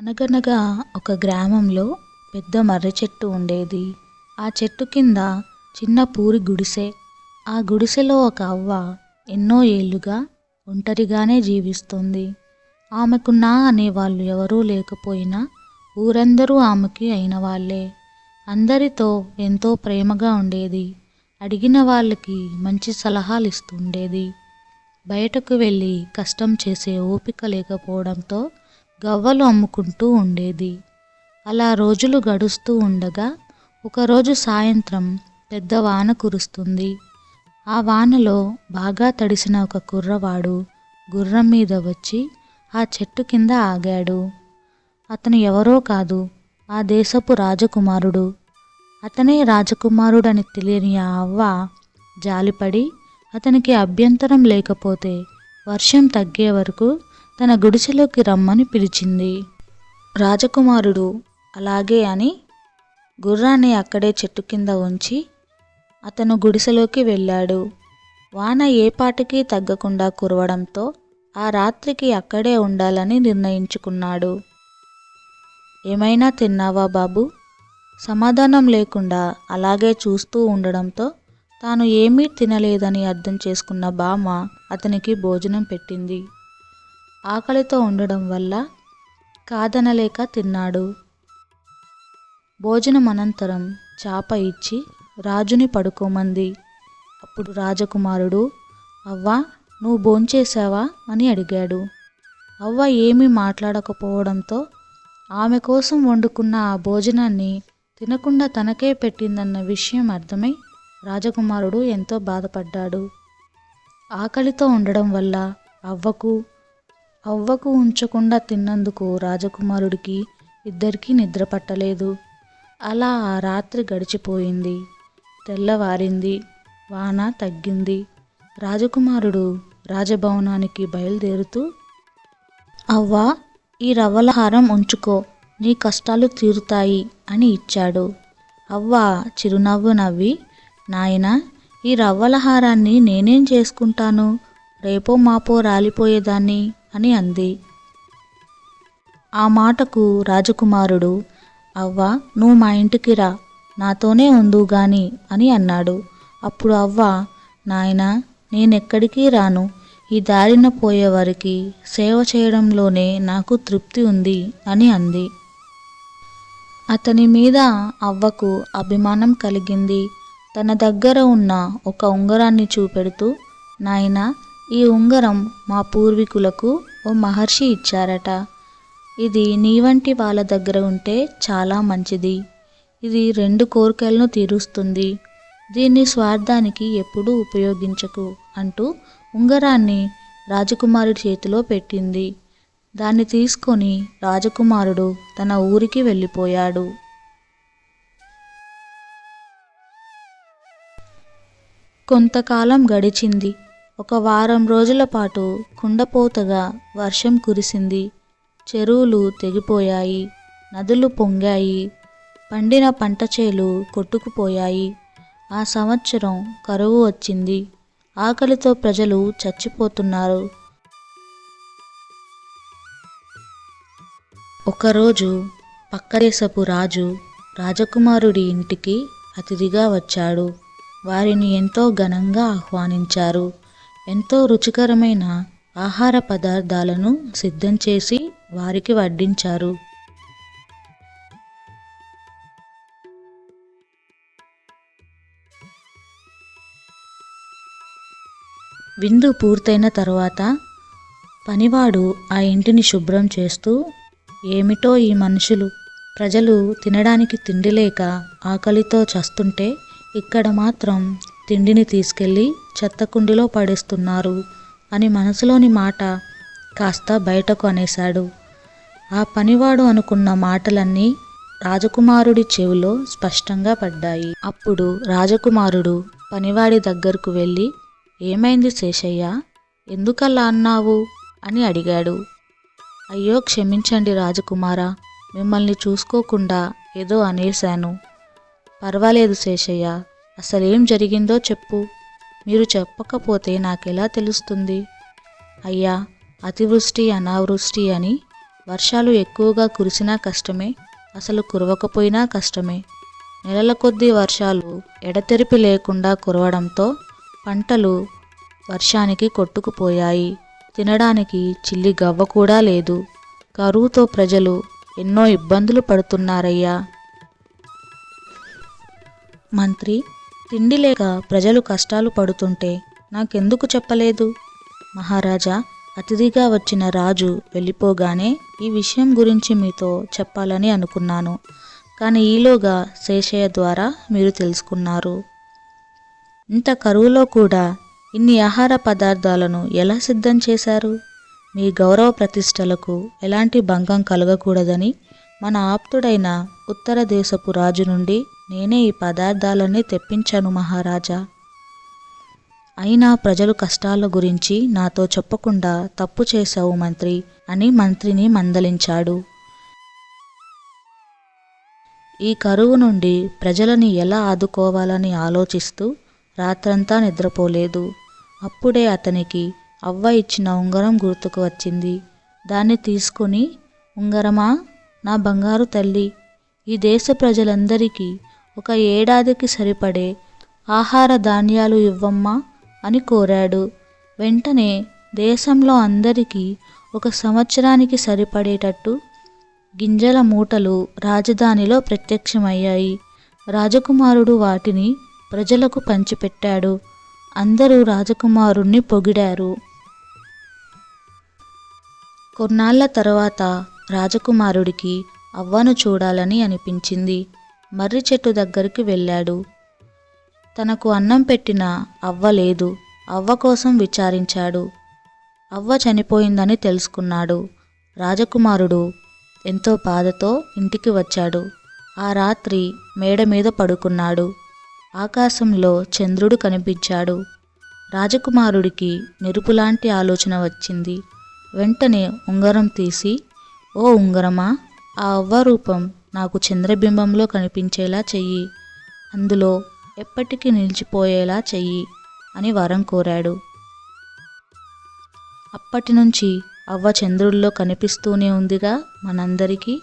అనగనగా ఒక గ్రామంలో పెద్ద మర్రి చెట్టు ఉండేది. ఆ చెట్టు కింద చిన్న పూరి గుడిసె. ఆ గుడిసెలో ఒక అవ్వ ఎన్నో ఏళ్లుగా ఒంటరిగానే జీవిస్తుంది. ఆమెకు నా అనేవాళ్ళు ఎవరూ లేకపోయినా ఊరందరూ ఆమెకి అయిన వాళ్ళే. అందరితో ఎంతో ప్రేమగా ఉండేది. అడిగిన వాళ్ళకి మంచి సలహాలు ఇస్తుండేది. బయటకు వెళ్ళి కష్టం చేసే ఓపిక లేకపోవడంతో గవ్వలు అమ్ముకుంటూ ఉండేది. అలా రోజులు గడుస్తూ ఉండగా ఒకరోజు సాయంత్రం పెద్ద వాన కురుస్తుంది. ఆ వానలో బాగా తడిసిన ఒక కుర్రవాడు గుర్రం మీద వచ్చి ఆ చెట్టు కింద ఆగాడు. అతను ఎవరో కాదు, ఆ దేశపు రాజకుమారుడు. అతనే రాజకుమారుడని తెలియని ఆ అవ్వ జాలిపడి అతనికి అభ్యంతరం లేకపోతే వర్షం తగ్గే వరకు తన గుడిసెలోకి రమ్మని పిలిచింది. రాజకుమారుడు అలాగే అని గుర్రాన్ని అక్కడే చెట్టు కింద ఉంచి అతను గుడిసెలోకి వెళ్ళాడు. వాన ఏపాటికి తగ్గకుండా కురవడంతో ఆ రాత్రికి అక్కడే ఉండాలని నిర్ణయించుకున్నాడు. ఏమైనా తిన్నావా బాబు? సమాధానం లేకుండా అలాగే చూస్తూ ఉండడంతో తాను ఏమీ తినలేదని అర్థం చేసుకున్న బామ్మ అతనికి భోజనం పెట్టింది. ఆకలితో ఉండడం వల్ల కాదనలేక తిన్నాడు. భోజనం అనంతరం చాప ఇచ్చి రాజుని పడుకోమంది. అప్పుడు రాజకుమారుడు, అవ్వా, నువ్వు భోంచేశావా అని అడిగాడు. అవ్వ ఏమీ మాట్లాడకపోవడంతో ఆమె కోసం వండుకున్న ఆ భోజనాన్ని తినకుండా తనకే పెట్టిందన్న విషయం అర్థమై రాజకుమారుడు ఎంతో బాధపడ్డాడు. ఆకలితో ఉండడం వల్ల అవ్వకు ఉంచకుండా తిన్నందుకు రాజకుమారుడికి ఇద్దరికీ నిద్ర పట్టలేదు. అలా ఆ రాత్రి గడిచిపోయింది. తెల్లవారింది. వాన తగ్గింది. రాజకుమారుడు రాజభవనానికి బయలుదేరుతూ, అవ్వా, ఈ రవ్వల హారం ఉంచుకో, నీ కష్టాలు తీరుతాయి అని ఇచ్చాడు. అవ్వ చిరునవ్వు నవ్వి, నాయనా, ఈ రవ్వల హారాన్ని నేనేం చేసుకుంటాను, రేపో మాపో రాలిపోయేదాన్ని అని అంది. ఆ మాటకు రాజకుమారుడు, అవ్వ, నువ్వు మా ఇంటికి రా, నాతోనే ఉందువు గాని అని అన్నాడు. అప్పుడు అవ్వ, నాయనా, నేనెక్కడికి రాను, ఈ దారిన పోయేవారికి సేవ చేయడంలోనే నాకు తృప్తి ఉంది అని అంది. అతని మీద అవ్వకు అభిమానం కలిగింది. తన దగ్గర ఉన్న ఒక ఉంగరాన్ని చూపెడుతూ, నాయనా, ఈ ఉంగరం మా పూర్వీకులకు ఓ మహర్షి ఇచ్చారట. ఇది నీ వంటి వాళ్ళ దగ్గర ఉంటే చాలా మంచిది. ఇది 2 కోరికలను తీరుస్తుంది. దీన్ని స్వార్థానికి ఎప్పుడూ ఉపయోగించకు అంటూ ఉంగరాన్ని రాజకుమారుడి చేతిలో పెట్టింది. దాన్ని తీసుకొని రాజకుమారుడు తన ఊరికి వెళ్ళిపోయాడు. కొంతకాలం గడిచింది. ఒక వారం రోజుల పాటు కుండపోతగా వర్షం కురిసింది. చెరువులు తెగిపోయాయి. నదులు పొంగాయి. పండిన పంట చేలు కొట్టుకుపోయాయి. ఆ సంవత్సరం కరువు వచ్చింది. ఆకలితో ప్రజలు చచ్చిపోతున్నారు. ఒకరోజు పక్క దేశపు రాజు రాజకుమారుడి ఇంటికి అతిథిగా వచ్చాడు. వారిని ఎంతో ఘనంగా ఆహ్వానించారు. ఎంతో రుచికరమైన ఆహార పదార్థాలను సిద్ధం చేసి వారికి వడ్డించారు. విందు పూర్తయిన తరువాత పనివాడు ఆ ఇంటిని శుభ్రం చేస్తూ, ఏమిటో ఈ మనుషులు, ప్రజలు తినడానికి తిండి లేక ఆకలితో చస్తుంటే ఇక్కడ మాత్రం తిండిని తీసుకెళ్ళి చెత్తకుండిలో పడేస్తున్నారు అని మనసులోని మాట కాస్త బయటకు అనేశాడు. ఆ పనివాడు అనుకున్న మాటలన్నీ రాజకుమారుడి చెవిలో స్పష్టంగా పడ్డాయి. అప్పుడు రాజకుమారుడు పనివాడి దగ్గరకు వెళ్ళి, ఏమైంది శేషయ్య, ఎందుకలా అన్నావు అని అడిగాడు. అయ్యో, క్షమించండి రాజకుమారా, మిమ్మల్ని చూసుకోకుండా ఏదో అనేశాను. పర్వాలేదు శేషయ్య, అసలేం జరిగిందో చెప్పు. మీరు చెప్పకపోతే నాకెలా తెలుస్తుంది? అయ్యా, అతివృష్టి అనావృష్టి అని వర్షాలు ఎక్కువగా కురిసినా కష్టమే, అసలు కురవకపోయినా కష్టమే. నెలల కొద్దీ వర్షాలు ఎడతెరిపి లేకుండా కురవడంతో పంటలు వర్షానికి కొట్టుకుపోయాయి. తినడానికి చిల్లి గవ్వ కూడా లేదు. కరువుతో ప్రజలు ఎన్నో ఇబ్బందులు పడుతున్నారయ్యా. మంత్రి, తిండి లేక ప్రజలు కష్టాలు పడుతుంటే నాకెందుకు చెప్పలేదు? మహారాజా, అతిథిగా వచ్చిన రాజు వెళ్ళిపోగానే ఈ విషయం గురించి మీతో చెప్పాలని అనుకున్నాను. కానీ ఈలోగా శేషయ్య ద్వారా మీరు తెలుసుకున్నారు. ఇంత కరువులో కూడా ఇన్ని ఆహార పదార్థాలను ఎలా సిద్ధం చేశారు? మీ గౌరవ ప్రతిష్టలకు ఎలాంటి భంగం కలగకూడదని మన ఆప్తుడైన ఉత్తర దేశపు రాజు నుండి నేనే ఈ పదార్థాలన్నీ తెప్పించాను మహారాజా. అయినా ప్రజలు కష్టాల గురించి నాతో చెప్పకుండా తప్పు చేశావు మంత్రి అని మంత్రిని మందలించాడు. ఈ కరువు నుండి ప్రజలని ఎలా ఆదుకోవాలని ఆలోచిస్తూ రాత్రంతా నిద్రపోలేదు. అప్పుడే అతనికి అవ్వ ఇచ్చిన ఉంగరం గుర్తుకు వచ్చింది. దాన్ని తీసుకుని, ఉంగరమా, నా బంగారు తల్లి, ఈ దేశ ప్రజలందరికీ ఒక ఏడాదికి సరిపడే ఆహార ధాన్యాలు ఇవ్వమ్మా అని కోరాడు. వెంటనే దేశంలో అందరికీ ఒక సంవత్సరానికి సరిపడేటట్టు గింజల మూటలు రాజధానిలో ప్రత్యక్షమయ్యాయి. రాజకుమారుడు వాటిని ప్రజలకు పంచిపెట్టాడు. అందరూ రాజకుమారుణ్ణి పొగిడారు. కొన్నాళ్ల తర్వాత రాజకుమారుడికి అవ్వను చూడాలని అనిపించింది. మర్రి చెట్టు దగ్గరికి వెళ్ళాడు. తనకు అన్నం పెట్టిన అవ్వ లేదు. అవ్వ కోసం విచారించాడు. అవ్వ చనిపోయిందని తెలుసుకున్నాడు. రాజకుమారుడు ఎంతో బాధతో ఇంటికి వచ్చాడు. ఆ రాత్రి మేడ మీద పడుకున్నాడు. ఆకాశంలో చంద్రుడు కనిపించాడు. రాజకుమారుడికి మెరుపులాంటి ఆలోచన వచ్చింది. వెంటనే ఉంగరం తీసి, ఓ ఉంగరమా, ఆ అవ్వ రూపం నాకు చంద్రబింబంలో కనిపించేలా చెయ్యి, అందులో ఎప్పటికీ నిలిచిపోయేలా చెయ్యి అని వరం కోరాడు. అప్పటి నుంచి అవ్వ చంద్రుడిలో కనిపిస్తూనే ఉందిగా మనందరికీ.